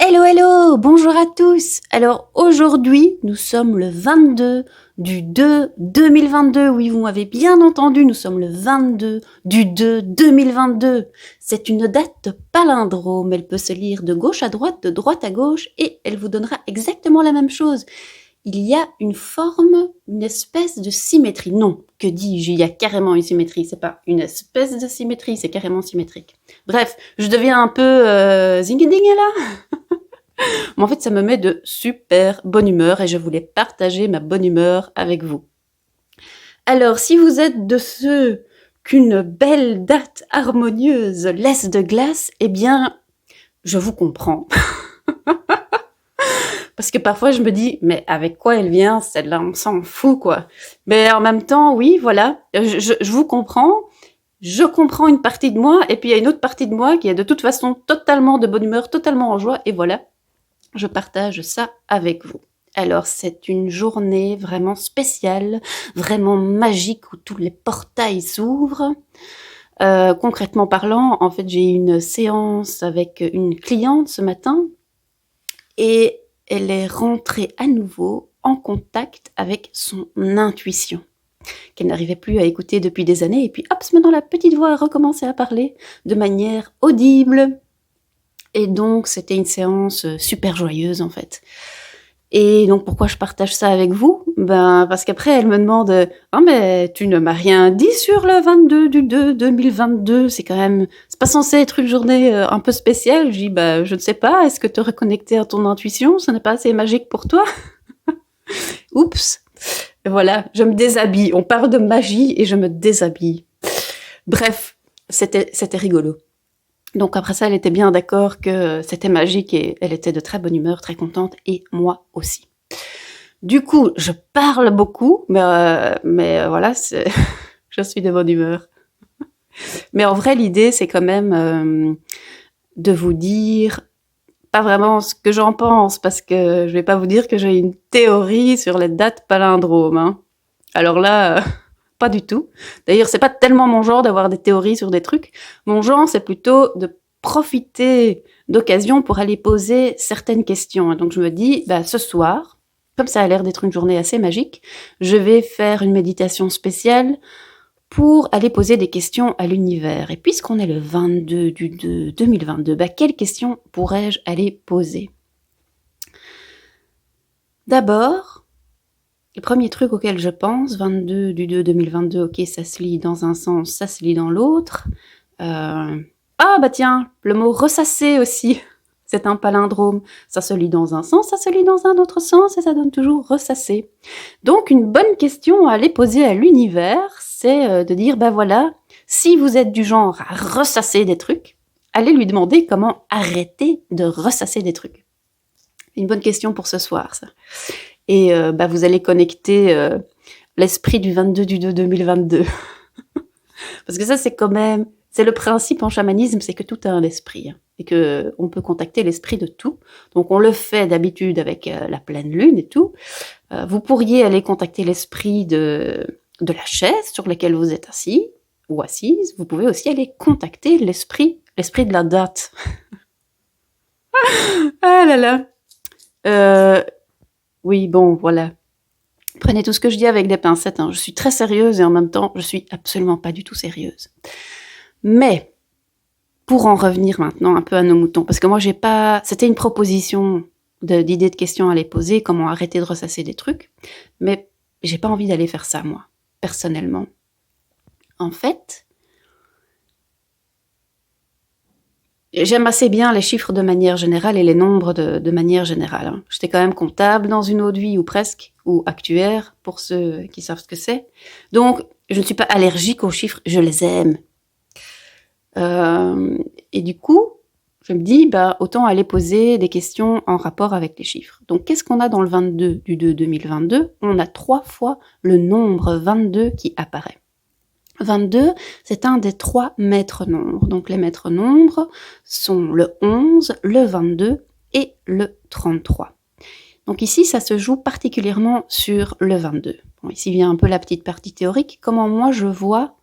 Hello, hello, bonjour à tous. Alors aujourd'hui, nous sommes le 22 du 2 2022. Oui, vous m'avez bien entendu, nous sommes le 22 du 2 2022. C'est une date palindrome, elle peut se lire de gauche à droite, de droite à gauche, et elle vous donnera exactement la même chose. Il y a une forme, une espèce de symétrie. Non, que dis-je, il y a carrément une symétrie. C'est pas une espèce de symétrie, c'est carrément symétrique. Bref, je deviens un peu zing-ding là. Mais en fait, ça me met de super bonne humeur et je voulais partager ma bonne humeur avec vous. Alors, si vous êtes de ceux qu'une belle date harmonieuse laisse de glace, eh bien, je vous comprends. Parce que parfois, je me dis, mais avec quoi elle vient, celle-là, on s'en fout, quoi. Mais en même temps, oui, voilà, je vous comprends. Je comprends une partie de moi, et puis il y a une autre partie de moi qui est de toute façon totalement de bonne humeur, totalement en joie, et voilà, je partage ça avec vous. Alors, c'est une journée vraiment spéciale, vraiment magique, où tous les portails s'ouvrent. Concrètement parlant, en fait, j'ai eu une séance avec une cliente ce matin, et elle est rentrée à nouveau en contact avec son intuition, qu'elle n'arrivait plus à écouter depuis des années, et puis hop, maintenant la petite voix a recommencé à parler de manière audible. Et donc, c'était une séance super joyeuse, en fait. Et donc, pourquoi je partage ça avec vous? Ben, parce qu'après, elle me demande, ah, mais tu ne m'as rien dit sur le 22 du 2 2022. C'est quand même, c'est pas censé être une journée un peu spéciale. Je dis, bah, je ne sais pas. Est-ce que te reconnecter à ton intuition, ça n'est pas assez magique pour toi? Oups. Voilà, je me déshabille. On parle de magie et je me déshabille. Bref, c'était rigolo. Donc après ça, elle était bien d'accord que c'était magique et elle était de très bonne humeur, très contente, et moi aussi. Du coup, je parle beaucoup, mais voilà, je suis de bonne humeur. Mais en vrai, l'idée, c'est quand même de vous dire pas vraiment ce que j'en pense, parce que je vais pas vous dire que j'ai une théorie sur les dates palindromes. Hein. Alors là, pas du tout. D'ailleurs, c'est pas tellement mon genre d'avoir des théories sur des trucs. Mon genre, c'est plutôt de profiter d'occasion pour aller poser certaines questions. Donc je me dis, bah, ce soir, comme ça a l'air d'être une journée assez magique, je vais faire une méditation spéciale pour aller poser des questions à l'univers. Et puisqu'on est le 22 du 2 2022, bah, quelles questions pourrais-je aller poser? D'abord, le premier truc auquel je pense, 22 du 2 2022, ok, ça se lit dans un sens, ça se lit dans l'autre. Ah bah tiens, le mot ressasser aussi, c'est un palindrome. Ça se lit dans un sens, ça se lit dans un autre sens, et ça donne toujours ressasser. Donc une bonne question à aller poser à l'univers, c'est de dire, bah voilà, si vous êtes du genre à ressasser des trucs, allez lui demander comment arrêter de ressasser des trucs. Une bonne question pour ce soir, ça. Et bah, vous allez connecter l'esprit du 22 du 2 2022. Parce que ça, c'est quand même... C'est le principe en chamanisme, c'est que tout a un esprit. Hein, et qu'on peut contacter l'esprit de tout. Donc on le fait d'habitude avec la pleine lune et tout. Vous pourriez aller contacter l'esprit de la chaise sur laquelle vous êtes assis ou assise. Vous pouvez aussi aller contacter l'esprit de la date. Ah là là. Oui, bon, voilà. Prenez tout ce que je dis avec des pincettes. Hein. Je suis très sérieuse et en même temps, je suis absolument pas du tout sérieuse. Mais, pour en revenir maintenant un peu à nos moutons, parce que moi, j'ai pas... C'était une proposition d'idées de questions à les poser, comment arrêter de ressasser des trucs, mais j'ai pas envie d'aller faire ça, moi, personnellement. En fait, j'aime assez bien les chiffres de manière générale et les nombres de manière générale. Hein. J'étais quand même comptable dans une autre vie, ou presque, ou actuaire, pour ceux qui savent ce que c'est. Donc, je ne suis pas allergique aux chiffres, je les aime. Et du coup, je me dis, bah, autant aller poser des questions en rapport avec les chiffres. Donc, qu'est-ce qu'on a dans le 22 du 2 2022? On a 3 fois le nombre 22 qui apparaît. 22, c'est un des 3 maîtres nombres. Donc, les maîtres nombres sont le 11, le 22 et le 33. Donc ici, ça se joue particulièrement sur le 22. Bon, ici vient un peu la petite partie théorique. Comment moi je vois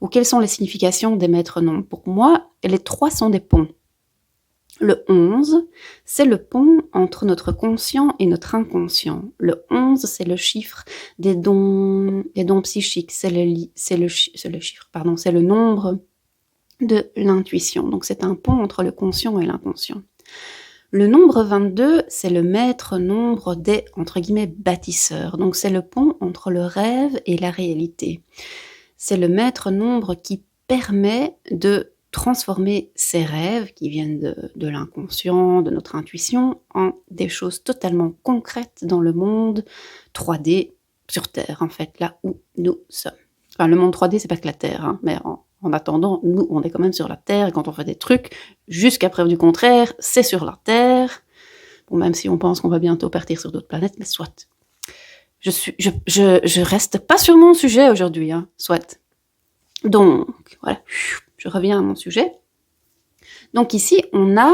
ou quelles sont les significations des maîtres nombres? Pour moi, les 3 sont des ponts. Le 11, c'est le pont entre notre conscient et notre inconscient. Le 11, c'est le chiffre des dons psychiques, c'est le nombre de l'intuition. Donc c'est un pont entre le conscient et l'inconscient. Le nombre 22, c'est le maître nombre des, entre guillemets, bâtisseurs. Donc c'est le pont entre le rêve et la réalité. C'est le maître nombre qui permet de transformer ces rêves qui viennent de l'inconscient, de notre intuition, en des choses totalement concrètes dans le monde 3D sur Terre, en fait, là où nous sommes. Enfin, le monde 3D, c'est pas que la Terre, hein, mais en attendant, nous, on est quand même sur la Terre, et quand on fait des trucs, jusqu'à preuve du contraire, c'est sur la Terre. Bon, même si on pense qu'on va bientôt partir sur d'autres planètes, mais soit. Je reste pas sur mon sujet aujourd'hui, hein, soit. Donc, voilà, je reviens à mon sujet. Donc ici, on a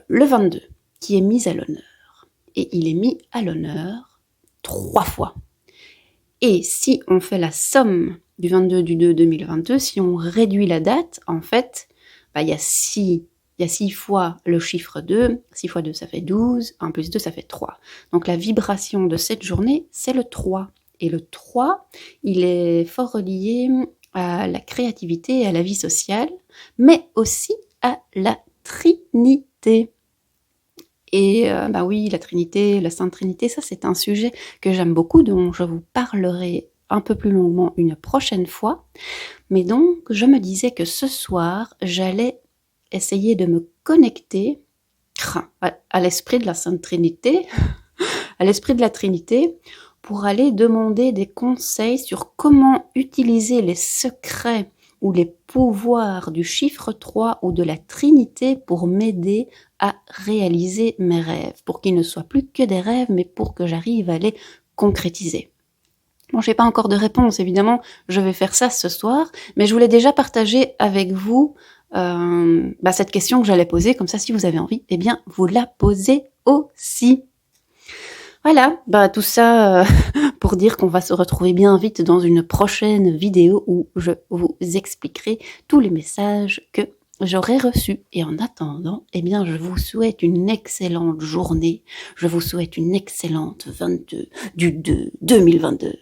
le 22 qui est mis à l'honneur. Et il est mis à l'honneur 3 fois. Et si on fait la somme du 22 du 2 2022, si on réduit la date, en fait, il y a 6 fois le chiffre 2, 6 fois 2 ça fait 12, 1 plus 2 ça fait 3. Donc la vibration de cette journée, c'est le 3. Et le 3, il est fort relié à la créativité et à la vie sociale, mais aussi à la Trinité. Et oui, la Trinité, la Sainte Trinité, ça c'est un sujet que j'aime beaucoup, dont je vous parlerai un peu plus longuement une prochaine fois. Mais donc, je me disais que ce soir, j'allais essayer de me connecter à l'esprit de la Sainte Trinité, à l'esprit de la Trinité, pour aller demander des conseils sur comment utiliser les secrets ou les pouvoirs du chiffre 3 ou de la Trinité pour m'aider à réaliser mes rêves, pour qu'ils ne soient plus que des rêves, mais pour que j'arrive à les concrétiser. Bon, j'ai pas encore de réponse, évidemment, je vais faire ça ce soir, mais je voulais déjà partager avec vous cette question que j'allais poser, comme ça, si vous avez envie, eh bien, vous la posez aussi. Voilà, tout ça pour dire qu'on va se retrouver bien vite dans une prochaine vidéo où je vous expliquerai tous les messages que j'aurai reçus. Et en attendant, eh bien, je vous souhaite une excellente journée. Je vous souhaite une excellente 22 du 2 2022.